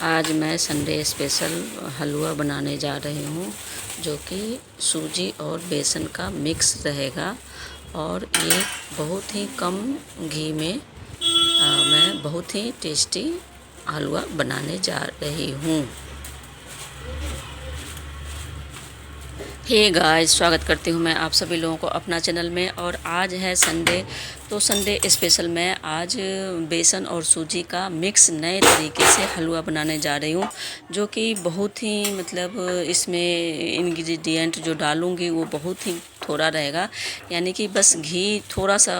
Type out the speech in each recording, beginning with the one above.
आज मैं Sunday special हलवा बनाने जा रही हूँ, जो कि सूजी और बेसन का मिक्स रहेगा। और ये बहुत ही कम घी में मैं बहुत ही टेस्टी हलवा बनाने जा रही हूँ। हे गाइस, स्वागत करती हूँ मैं आप सभी लोगों को अपना चैनल में। और आज है संडे, तो संडे स्पेशल मैं आज बेसन और सूजी का मिक्स नए तरीके से हलवा बनाने जा रही हूँ, जो कि बहुत ही मतलब इसमें इंग्रेडिएंट जो डालूँगी वो बहुत ही थोड़ा रहेगा, यानी कि बस घी थोड़ा सा,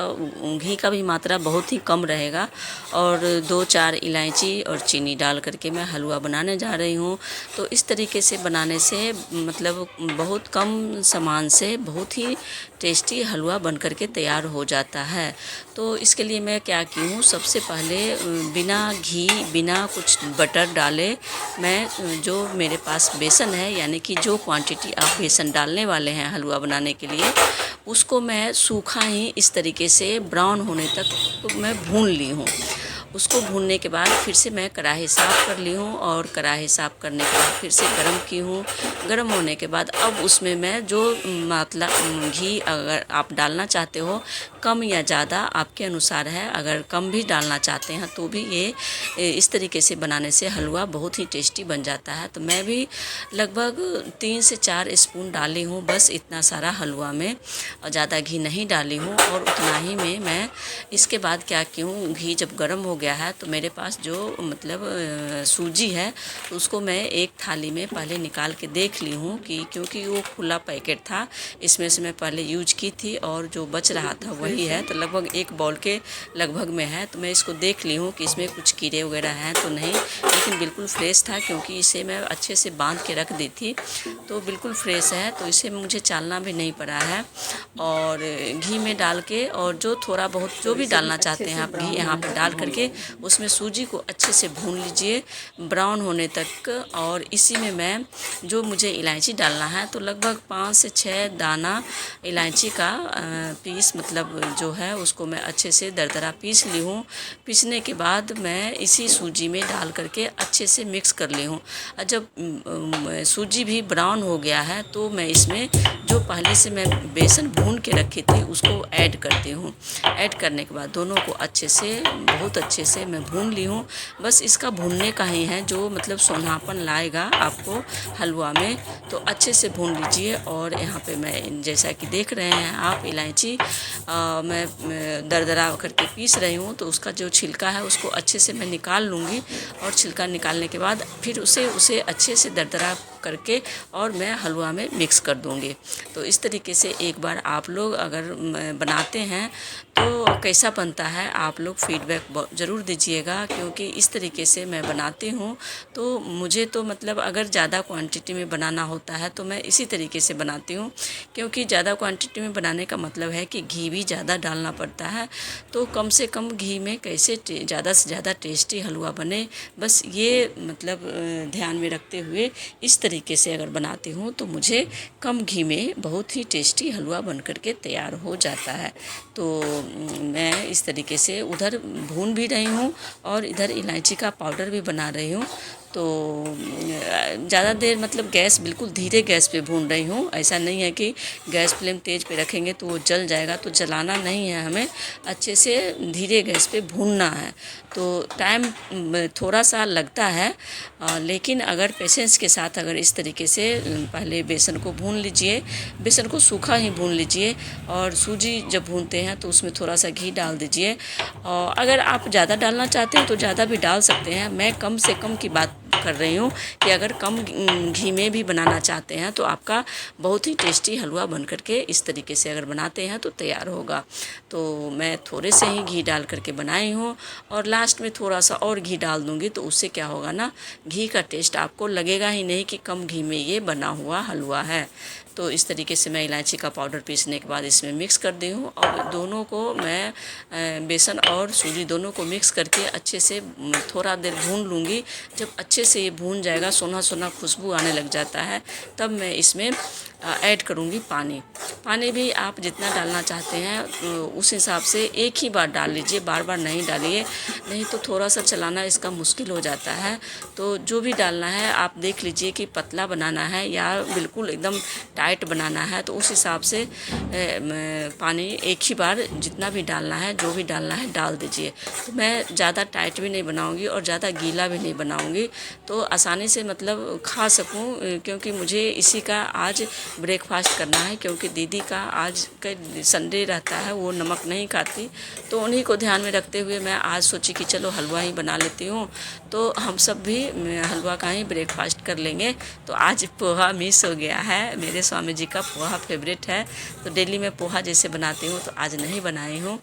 घी का भी मात्रा बहुत ही कम रहेगा। और 2-4 इलायची और चीनी डाल करके मैं हलवा बनाने जा रही हूँ। तो इस तरीके से बनाने से मतलब बहुत कम सामान से बहुत ही टेस्टी हलवा बन करके तैयार हो जाता है। तो इसके लिए मैं क्या की हूँ, सबसे पहले बिना घी बिना कुछ बटर डाले मैं जो मेरे पास बेसन है, यानी कि जो क्वांटिटी आप बेसन डालने वाले हैं हलवा बनाने के लिए, उसको मैं सूखा ही इस तरीके से ब्राउन होने तक मैं भून ली हूँ। उसको भूनने के बाद फिर से मैं कढ़ाई साफ़ कर ली हूँ, और कढ़ाई साफ़ करने के बाद फिर से गरम की हूँ। गरम होने के बाद अब उसमें मैं जो मतलब घी अगर आप डालना चाहते हो, कम या ज़्यादा आपके अनुसार है, अगर कम भी डालना चाहते हैं तो भी ये इस तरीके से बनाने से हलवा बहुत ही टेस्टी बन जाता है। तो मैं भी लगभग 3 से 4 स्पून डाली हूँ, बस इतना सारा हलवा में, और ज़्यादा घी नहीं डाली हूँ। और उतना ही में मैं इसके बाद क्या की हूँ, घी जब गर्म हो गया है तो मेरे पास जो मतलब सूजी है, उसको मैं एक थाली में पहले निकाल के देख ली हूँ कि क्योंकि वो खुला पैकेट था, इसमें से मैं पहले यूज की थी और जो बच रहा था वही है, तो लगभग 1 बाउल के लगभग में है। तो मैं इसको देख ली हूँ कि इसमें कुछ कीड़े वगैरह हैं तो नहीं, लेकिन बिल्कुल फ्रेश था, क्योंकि इसे मैं अच्छे से बांध के रख दी थी, तो बिल्कुल फ्रेश है। तो इसे मुझे चालना भी नहीं पड़ा है। और घी में डाल के, और जो थोड़ा बहुत जो भी डालना चाहते हैं आप घी यहाँ पे डाल करके उसमें सूजी को अच्छे से भून लीजिए ब्राउन होने तक। और इसी में मैं जो मुझे इलायची डालना है, तो लगभग 5 से 6 दाना इलायची का पीस मतलब जो है उसको मैं अच्छे से दरदरा पीस ली हूँ। पीसने के बाद मैं इसी सूजी में डाल करके अच्छे से मिक्स कर ली हूँ। और जब सूजी भी ब्राउन हो गया है तो मैं इसमें जो पहले से मैं बेसन भून के रखी थी उसको ऐड करती हूँ। ऐड करने के बाद दोनों को अच्छे से, बहुत अच्छे से मैं भून ली हूँ। बस इसका भूनने का ही है जो मतलब सोनापन लाएगा आपको हलवा में, तो अच्छे से भून लीजिए। और यहाँ पे मैं जैसा कि देख रहे हैं आप, इलायची मैं दरदरा करके पीस रही हूँ, तो उसका जो छिलका है उसको अच्छे से मैं निकाल लूँगी। और छिलका निकालने के बाद फिर उसे अच्छे से दरदरा करके और मैं हलवा में मिक्स कर दूँगी। तो इस तरीके से एक बार आप लोग अगर बनाते हैं तो कैसा बनता है आप लोग फीडबैक ज़रूर दीजिएगा, क्योंकि इस तरीके से मैं बनाती हूँ। तो मुझे तो मतलब अगर ज़्यादा क्वांटिटी में बनाना होता है तो मैं इसी तरीके से बनाती हूँ, क्योंकि ज़्यादा क्वांटिटी में बनाने का मतलब है कि घी भी ज़्यादा डालना पड़ता है। तो कम से कम घी में कैसे ज़्यादा से ज़्यादा टेस्टी हलवा बने, बस ये मतलब ध्यान में रखते हुए इस तरीके से अगर बनाती हूँ तो मुझे कम घी में बहुत ही टेस्टी हलवा बन करके तैयार हो जाता है। तो मैं इस तरीके से उधर भून भी रही हूँ और इधर इलायची का पाउडर भी बना रही हूँ। तो ज़्यादा देर मतलब गैस बिल्कुल धीरे गैस पे भून रही हूँ, ऐसा नहीं है कि गैस फ्लेम तेज़ पे रखेंगे तो वो जल जाएगा, तो जलाना नहीं है, हमें अच्छे से धीरे गैस पे भूनना है। तो टाइम थोड़ा सा लगता है, लेकिन अगर पेशेंस के साथ अगर इस तरीके से पहले बेसन को भून लीजिए, बेसन को सूखा ही भून लीजिए, और सूजी जब भूनते हैं तो उसमें थोड़ा सा घी डाल दीजिए। और अगर आप ज़्यादा डालना चाहते हैं तो ज़्यादा भी डाल सकते हैं। मैं कम से कम की बात कर रही हूँ कि अगर कम घी में भी बनाना चाहते हैं तो आपका बहुत ही टेस्टी हलवा बन करके इस तरीके से अगर बनाते हैं तो तैयार होगा। तो मैं थोड़े से ही घी डाल करके बनाई हूँ, और लास्ट में थोड़ा सा और घी डाल दूँगी, तो उससे क्या होगा ना, घी का टेस्ट आपको लगेगा ही नहीं कि कम घी में ये बना हुआ हलवा है। तो इस तरीके से मैं इलायची का पाउडर पीसने के बाद इसमें मिक्स कर दी हूँ, और दोनों को मैं बेसन और सूजी दोनों को मिक्स करके अच्छे से थोड़ा देर भून लूँगी। जब अच्छे से ये भून जाएगा, सोना सोना खुशबू आने लग जाता है, तब मैं इसमें ऐड करूँगी पानी। पानी भी आप जितना डालना चाहते हैं उस हिसाब से एक ही बार डाल लीजिए, बार बार नहीं डालिए, नहीं तो थोड़ा सा चलाना इसका मुश्किल हो जाता है। तो जो भी डालना है आप देख लीजिए कि पतला बनाना है या बिल्कुल एकदम टाइट बनाना है, तो उस हिसाब से पानी एक ही बार जितना भी डालना है, जो भी डालना है डाल दीजिए। तो मैं ज़्यादा टाइट भी नहीं बनाऊँगी और ज़्यादा गीला भी नहीं बनाऊँगी, तो आसानी से मतलब खा सकूँ, क्योंकि मुझे इसी का आज ब्रेकफास्ट करना है, क्योंकि दीदी का आज का संडे रहता है, वो नमक नहीं खाती, तो उन्हीं को ध्यान में रखते हुए मैं आज सोची कि चलो हलवा ही बना लेती हूँ, तो हम सब भी हलवा का ही ब्रेकफास्ट कर लेंगे। तो आज पोहा मिस हो गया है, मेरे स्वामी जी का पोहा फेवरेट है, तो डेली मैं पोहा जैसे बनाती हूँ तो आज नहीं बनाई हूँ।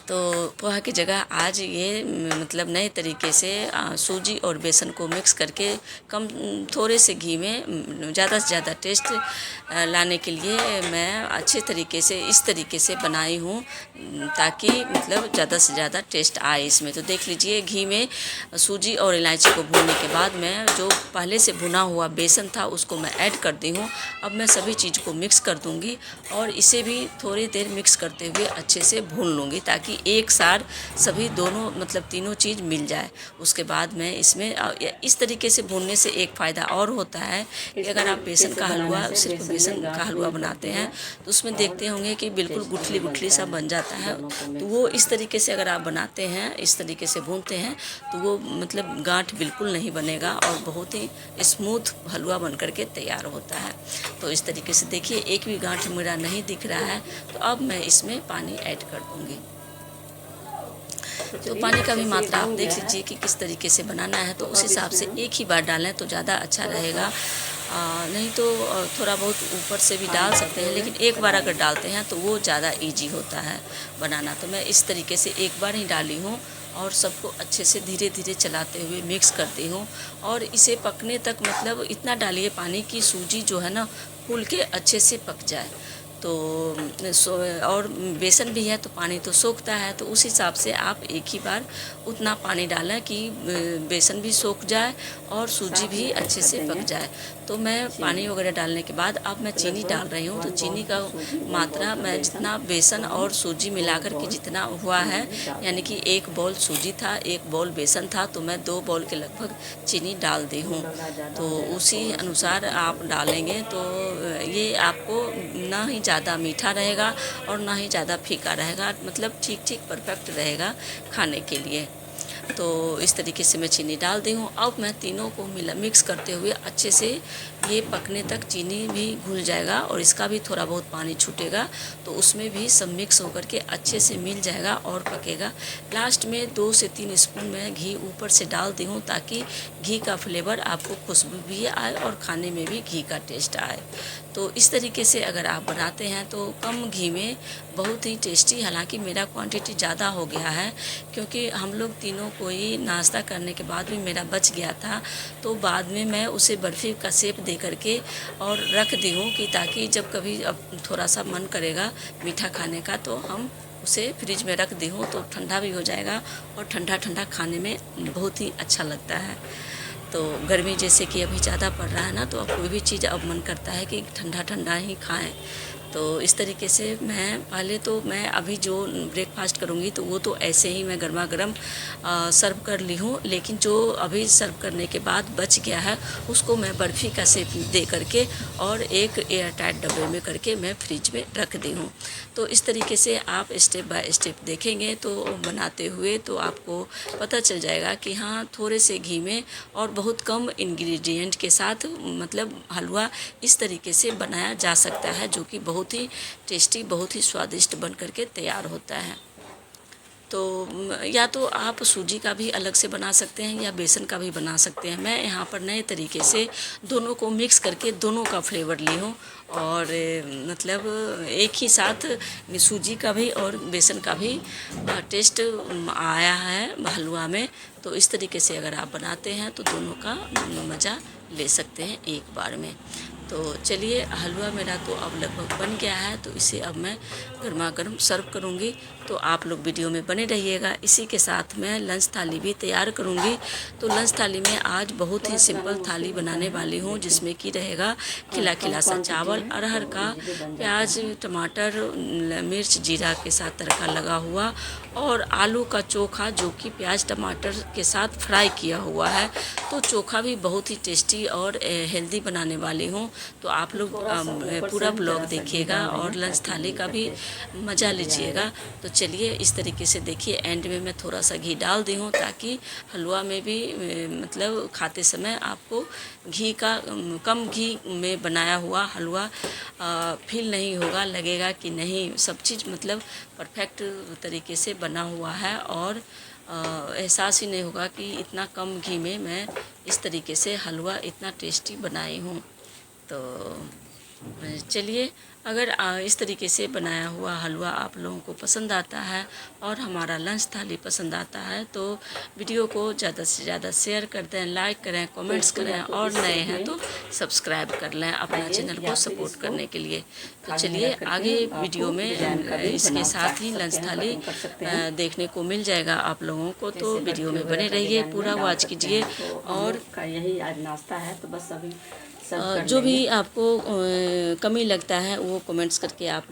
तो पोहा की जगह आज ये मतलब नए तरीके से सूजी और बेसन को मिक्स करके कम थोड़े से घी में ज़्यादा से ज़्यादा टेस्ट लाने के लिए मैं अच्छे तरीके से इस तरीके से बनाई हूँ, ताकि मतलब ज़्यादा से ज़्यादा टेस्ट आए इसमें। तो देख लीजिए, घी में सूजी और इलायची को भूनने के बाद मैं जो पहले से भुना हुआ बेसन था उसको मैं ऐड कर दी हूँ। अब मैं सभी चीज़ को मिक्स कर दूँगी और इसे भी थोड़ी देर मिक्स करते हुए अच्छे से भून लूँगी, ताकि एक साथ सभी दोनों मतलब तीनों चीज़ मिल जाए। उसके बाद मैं इसमें इस तरीके से भूनने से एक फ़ायदा और होता है कि अगर आप बेसन का हलवा सिर्फ बेसन का हलवा बनाते हैं तो उसमें देखते होंगे कि बिल्कुल गुठली गुठली सा बन जाता है। तो वो इस तरीके से अगर आप बनाते हैं, इस तरीके से भूनते हैं, तो वो मतलब गांठ बिल्कुल नहीं बनेगा और बहुत ही स्मूथ हलवा बन करके तैयार होता है। तो इस तरीके से देखिए, एक भी गांठ मेरा नहीं दिख रहा है। तो अब मैं इसमें पानी ऐड कर दूँगी। तो पानी का भी मात्रा आप देख लीजिए कि किस तरीके से बनाना है, तो उस हिसाब से एक ही बार डालें तो ज़्यादा अच्छा रहेगा। नहीं तो थोड़ा बहुत ऊपर से भी डाल सकते हैं, लेकिन एक बार अगर डालते हैं तो वो ज़्यादा इजी होता है बनाना। तो मैं इस तरीके से एक बार ही डाली हूँ और सबको अच्छे से धीरे धीरे चलाते हुए मिक्स करती हूँ। और इसे पकने तक मतलब इतना डालिए पानी की सूजी जो है ना फूल के अच्छे से पक जाए। तो और बेसन भी है तो पानी तो सोखता है, तो उस हिसाब से आप एक ही बार उतना पानी डालें कि बेसन भी सोख जाए और सूजी भी अच्छे से पक जाए। तो मैं पानी वगैरह डालने के बाद अब मैं चीनी डाल रही हूँ। तो चीनी का मात्रा मैं जितना बेसन और सूजी मिलाकर के जितना हुआ है, यानी कि 1 बाउल सूजी था, 1 बाउल बेसन था, तो मैं 2 बाउल के लगभग चीनी डाल दी हूँ। तो उसी अनुसार आप डालेंगे तो ये आपको ना ही ज़्यादा मीठा रहेगा और ना ही ज़्यादा फीका रहेगा, मतलब ठीक ठीक परफेक्ट रहेगा खाने के लिए। तो इस तरीके से मैं चीनी डाल दी हूँ। अब मैं तीनों को मिक्स करते हुए अच्छे से ये पकने तक चीनी भी घुल जाएगा और इसका भी थोड़ा बहुत पानी छूटेगा, तो उसमें भी सब मिक्स होकर के अच्छे से मिल जाएगा और पकेगा। लास्ट में 2 से 3 स्पून मैं घी ऊपर से डाल दी हूँ, ताकि घी का फ्लेवर आपको खुशबू भी आए और खाने में भी घी का टेस्ट आए। तो इस तरीके से अगर आप बनाते हैं तो कम घी में बहुत ही टेस्टी, हालांकि मेरा क्वांटिटी ज़्यादा हो गया है क्योंकि हम लोग तीनों को ही नाश्ता करने के बाद भी मेरा बच गया था, तो बाद में मैं उसे बर्फ़ी का शेप दे करके और रख दी हूँ कि ताकि जब कभी अब थोड़ा सा मन करेगा मीठा खाने का तो हम उसे फ्रिज में रख दी हूँ, तो ठंडा भी हो जाएगा और ठंडा ठंडा खाने में बहुत ही अच्छा लगता है। तो गर्मी जैसे कि अभी ज़्यादा पड़ रहा है ना, तो अब कोई भी चीज़ अब मन करता है कि ठंडा ठंडा ही खाएं। तो इस तरीके से मैं पहले तो मैं अभी जो ब्रेकफास्ट करूँगी तो वो तो ऐसे ही मैं गर्मा गर्म सर्व कर ली हूँ, लेकिन जो अभी सर्व करने के बाद बच गया है उसको मैं बर्फ़ी का शेप दे करके और एक एयर टाइट डब्बे में करके मैं फ्रिज में रख दी हूँ। तो इस तरीके से आप स्टेप बाय स्टेप देखेंगे तो बनाते हुए तो आपको पता चल जाएगा कि हाँ, थोड़े से घी में और बहुत कम इंग्रेडिएंट के साथ मतलब हलवा इस तरीके से बनाया जा सकता है, जो कि बहुत ही टेस्टी, बहुत ही स्वादिष्ट बन करके तैयार होता है। तो या तो आप सूजी का भी अलग से बना सकते हैं या बेसन का भी बना सकते हैं। मैं यहाँ पर नए तरीके से दोनों को मिक्स करके दोनों का फ्लेवर ली हूँ और मतलब एक ही साथ सूजी का भी और बेसन का भी टेस्ट आया है हलवा में। तो इस तरीके से अगर आप बनाते हैं तो दोनों का मज़ा ले सकते हैं एक बार में। तो चलिए, हलवा मेरा तो अब लगभग बन गया है, तो इसे अब मैं गर्मा गर्म सर्व करूँगी। तो आप लोग वीडियो में बने रहिएगा। इसी के साथ मैं लंच थाली भी तैयार करूँगी। तो लंच थाली में आज बहुत ही सिंपल थाली बनाने वाली हूँ, जिसमें कि रहेगा खिला खिला सा चावल, अरहर का, प्याज टमाटर मिर्च जीरा के साथ तड़का लगा हुआ, और आलू का चोखा जो कि प्याज टमाटर के साथ फ्राई किया हुआ है। तो चोखा भी बहुत ही टेस्टी और हेल्दी बनाने वाली हूँ। तो आप लोग पूरा ब्लॉग देखिएगा और लंच थाली का भी मज़ा लीजिएगा। तो चलिए, इस तरीके से देखिए, एंड में मैं थोड़ा सा घी डाल दी हूँ, ताकि हलवा में भी मतलब खाते समय आपको घी का कम घी में बनाया हुआ हलवा फील नहीं होगा, लगेगा कि नहीं सब चीज़ मतलब परफेक्ट तरीके से बना हुआ है, और एहसास ही नहीं होगा कि इतना कम घी में मैं इस तरीके से हलवा इतना टेस्टी बनाई हूँ। तो चलिए, अगर इस तरीके से बनाया हुआ हलवा आप लोगों को पसंद आता है और हमारा लंच थाली पसंद आता है, तो वीडियो को ज़्यादा से ज़्यादा शेयर कर दें, लाइक करें, कमेंट्स करें, और नए हैं तो सब्सक्राइब कर लें अपना चैनल को सपोर्ट करने के लिए। तो चलिए, आगे वीडियो में इसके साथ ही लंच थाली देखने को मिल जाएगा आप लोगों को। तो वीडियो में बने रहिए, पूरा वॉच कीजिए, और यही आज नाश्ता है। तो बस अभी जो भी आपको कमी लगता है वो कमेंट्स करके आप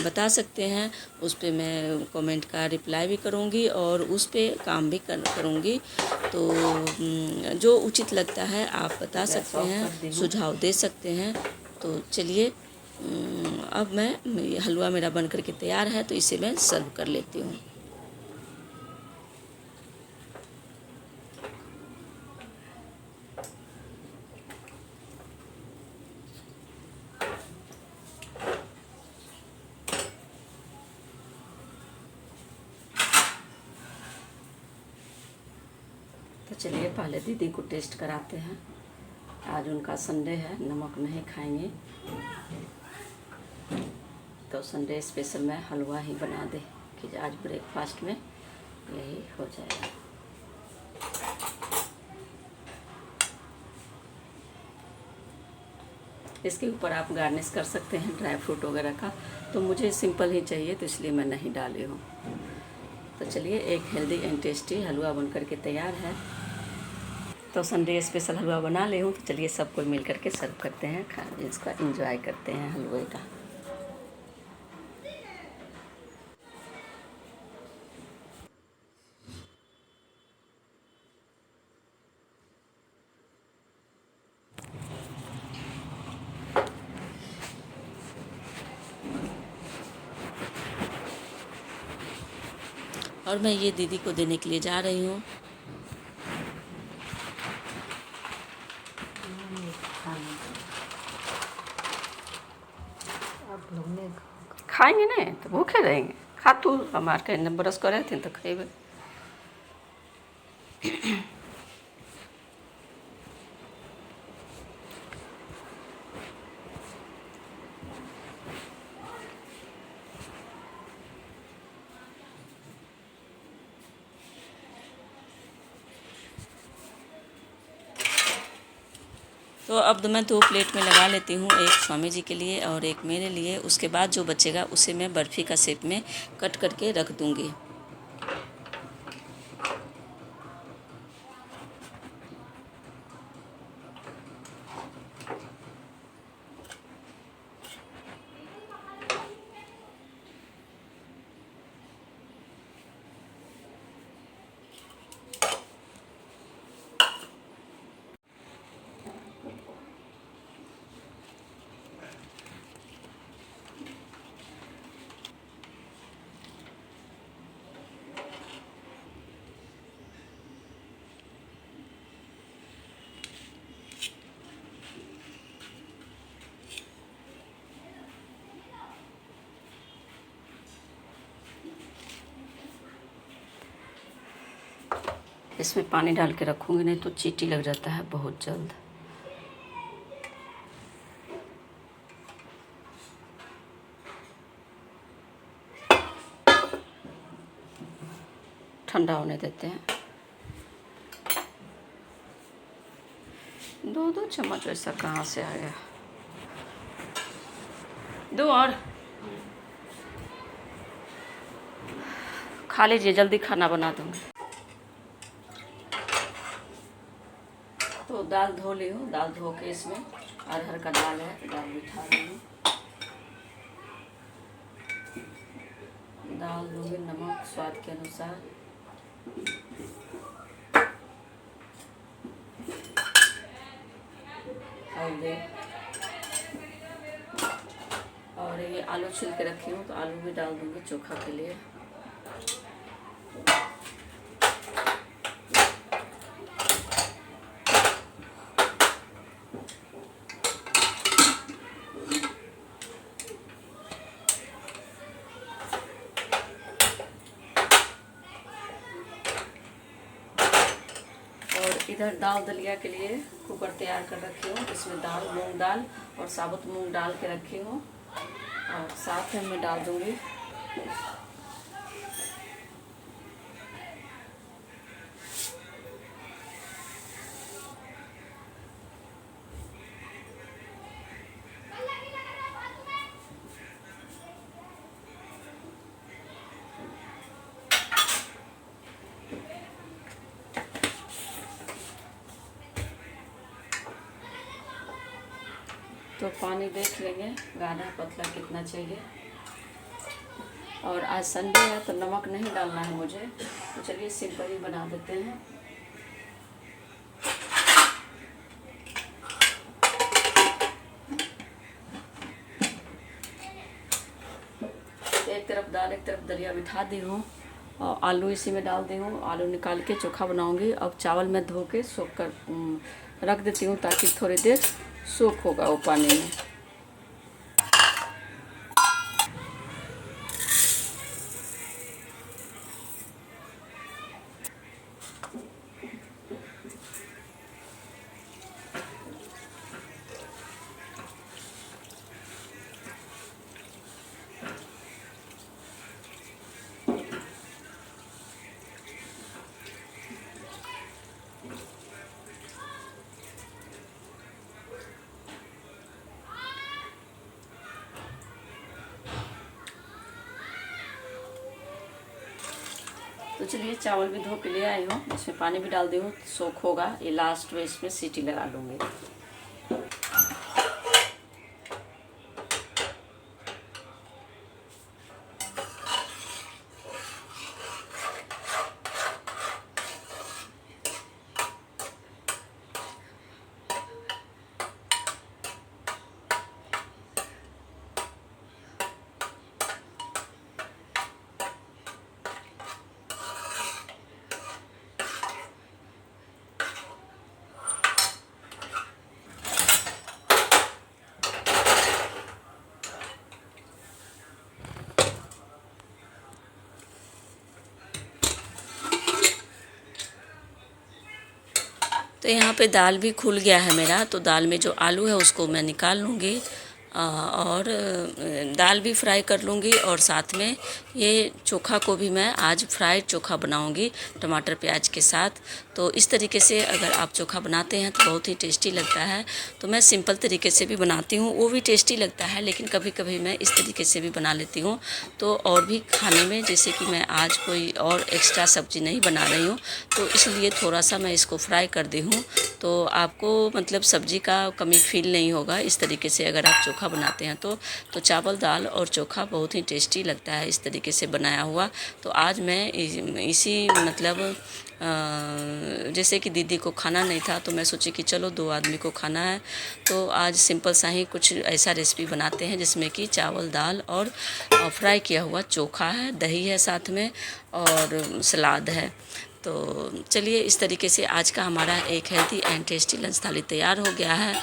बता सकते हैं। उस पे मैं कमेंट का रिप्लाई भी करूँगी और उस पे काम भी करूँगी। तो जो उचित लगता है आप बता सकते हैं, सुझाव दे सकते हैं। तो चलिए, अब मैं हलवा मेरा बन करके तैयार है, तो इसे मैं सर्व कर लेती हूँ। तो चलिए, पहले दीदी को टेस्ट कराते हैं। आज उनका संडे है, नमक नहीं खाएंगे, तो संडे स्पेशल मैं हलवा ही बना दे कि आज ब्रेकफास्ट में यही हो जाएगा। इसके ऊपर आप गार्निश कर सकते हैं ड्राई फ्रूट वगैरह का, तो मुझे सिंपल ही चाहिए, तो इसलिए मैं नहीं डाली हूँ। तो चलिए, एक हेल्दी एंड टेस्टी हलवा बन करके तैयार है। तो संडे स्पेशल हलवा बना ले हूँ। तो चलिए, सबको मिल करके सर्व करते हैं, इसका एंजॉय करते हैं हलवे का। और मैं ये दीदी को देने के लिए जा रही हूँ। खाएंगे नहीं तो भूखे रहेंगे। खा तू, हमारे के ब्रश करे थे तो खेबे। तो अब मैं 2 प्लेट में लगा लेती हूँ, एक स्वामी जी के लिए और एक मेरे लिए। उसके बाद जो बचेगा उसे मैं बर्फ़ी का शेप में कट करके रख दूँगी। इसमें पानी डाल के रखूँगी, नहीं तो चींटी लग जाता है बहुत जल्द। ठंडा होने देते हैं। 2-2 चम्मच ऐसा कहाँ से आ गया। दो और खा लीजिए, जल्दी खाना बना दूँगी। तो दाल धो ली हूँ, दाल धो के इसमें अरहर का दाल है, दाल बिठा रही हूँ। दाल दूँगी, नमक स्वाद के अनुसार, हल्दी, और ये आलू छिल के रखी हूँ तो आलू भी डाल दूँगी चोखा के लिए। और इधर दाल दलिया के लिए कुकर तैयार कर रखी हूँ। इसमें दाल, मूंग दाल और साबुत मूंग डाल के रखी हूँ, और साथ में मैं डाल दूँगी तो पानी देख लेंगे गाढ़ा पतला कितना चाहिए। और आज संडे है तो नमक नहीं डालना है मुझे, तो चलिए सिंपल ही बना देते हैं। एक तरफ दाल एक तरफ दलिया बिठा दी हूँ और आलू इसी में डाल दी हूँ। आलू निकाल के चोखा बनाऊंगी। अब चावल मैं धो के सोख कर रख देती हूँ ताकि थोड़ी देर सोख होगा वो पानी में। तो चलिए चावल भी धो के ले आई हूँ, इसमें पानी भी डाल दी हूँ, सोख होगा। ये लास्ट में इसमें सीटी लगा लूँगी। तो यहाँ पे दाल भी खुल गया है मेरा, तो दाल में जो आलू है उसको मैं निकाल लूँगी और दाल भी फ्राई कर लूँगी। और साथ में ये चोखा को भी मैं आज फ्राइड चोखा बनाऊँगी टमाटर प्याज के साथ। तो इस तरीके से अगर आप चोखा बनाते हैं तो बहुत ही टेस्टी लगता है। तो मैं सिंपल तरीके से भी बनाती हूँ, वो भी टेस्टी लगता है, लेकिन कभी कभी मैं इस तरीके से भी बना लेती हूँ। तो और भी खाने में, जैसे कि मैं आज कोई और एक्स्ट्रा सब्ज़ी नहीं बना रही हूँ तो इसलिए थोड़ा सा मैं इसको फ्राई कर दी हूँ। तो आपको मतलब सब्ज़ी का कमी फील नहीं होगा इस तरीके से अगर आप चोखा बनाते हैं तो चावल दाल और चोखा बहुत ही टेस्टी लगता है इस तरीके से बनाया हुआ। तो आज मैं इसी मतलब जैसे कि दीदी को खाना नहीं था तो मैं सोची कि चलो 2 आदमी को खाना है, तो आज सिंपल सा ही कुछ ऐसा रेसिपी बनाते हैं जिसमें कि चावल दाल और फ्राई किया हुआ चोखा है, दही है साथ में और सलाद है। तो चलिए इस तरीके से आज का हमारा एक हेल्थी एंड टेस्टी लंच थाली तैयार हो गया है।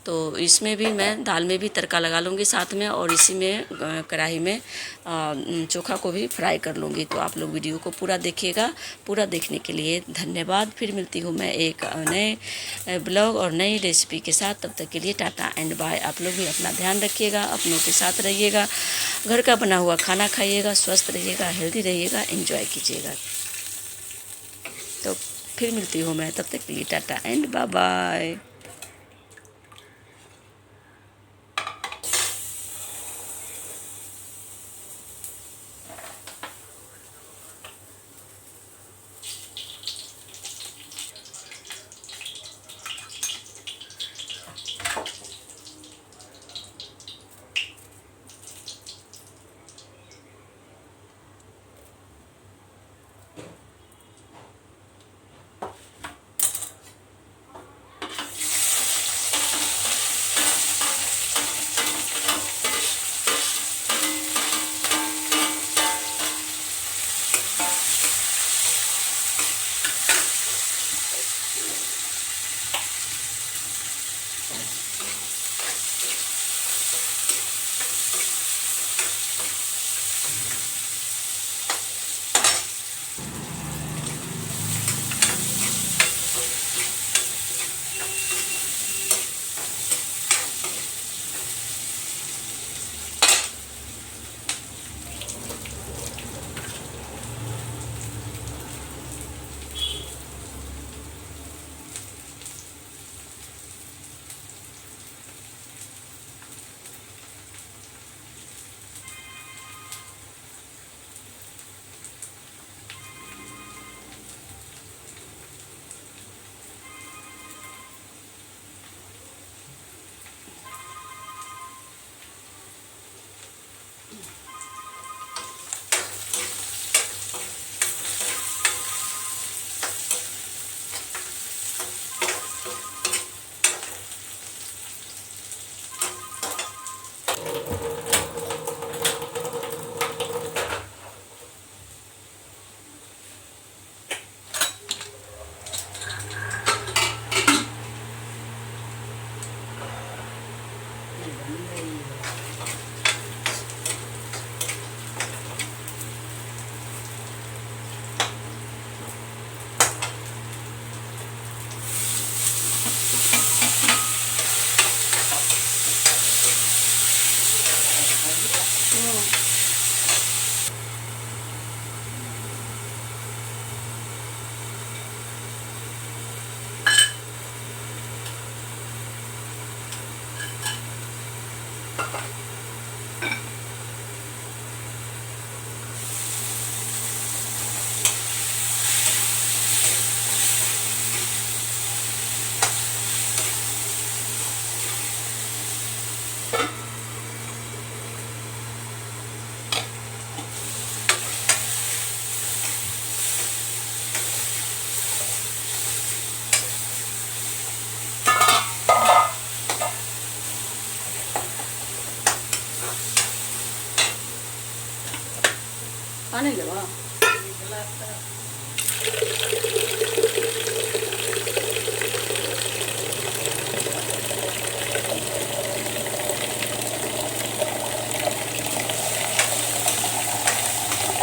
तो इसमें भी मैं दाल में भी तड़का लगा लूँगी साथ में, और इसी में कढ़ाई में चोखा को भी फ्राई कर लूँगी। तो आप लोग वीडियो को पूरा देखिएगा। पूरा देखने के लिए धन्यवाद। फिर मिलती हूँ मैं एक नए ब्लॉग और नई रेसिपी के साथ। तब तक के लिए टाटा एंड बाय। आप लोग भी अपना ध्यान रखिएगा, अपनों के साथ रहिएगा, घर का बना हुआ खाना खाइएगा, स्वस्थ रहिएगा, हेल्दी रहिएगा, एंजॉय कीजिएगा। तो फिर मिलती हूँ मैं, तब तक के लिए टाटा एंड बाय बाय।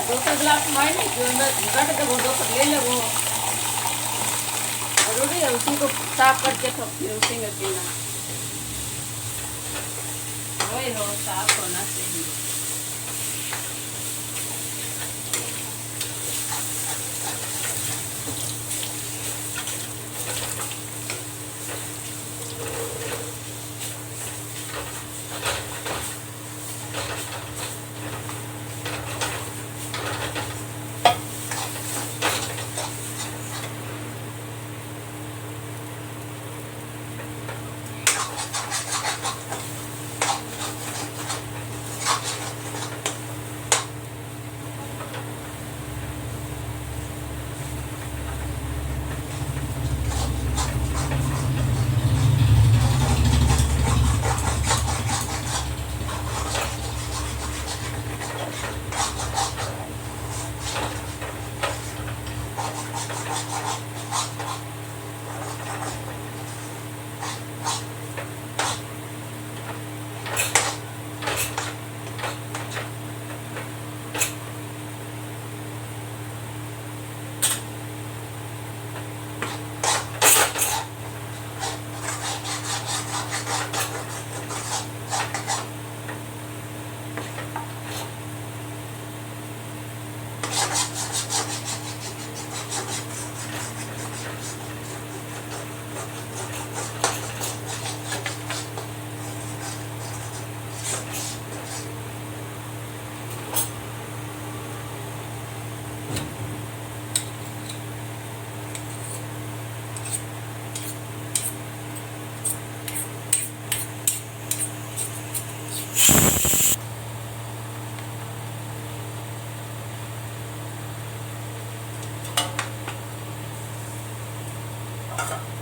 दोसर गिलास में है नहीं जो रख देवो दोसर ले लेवो जरूरी है उसी को साफ करके तो फिर उसी में पीना वही हो साफ होना चाहिए। Awesome.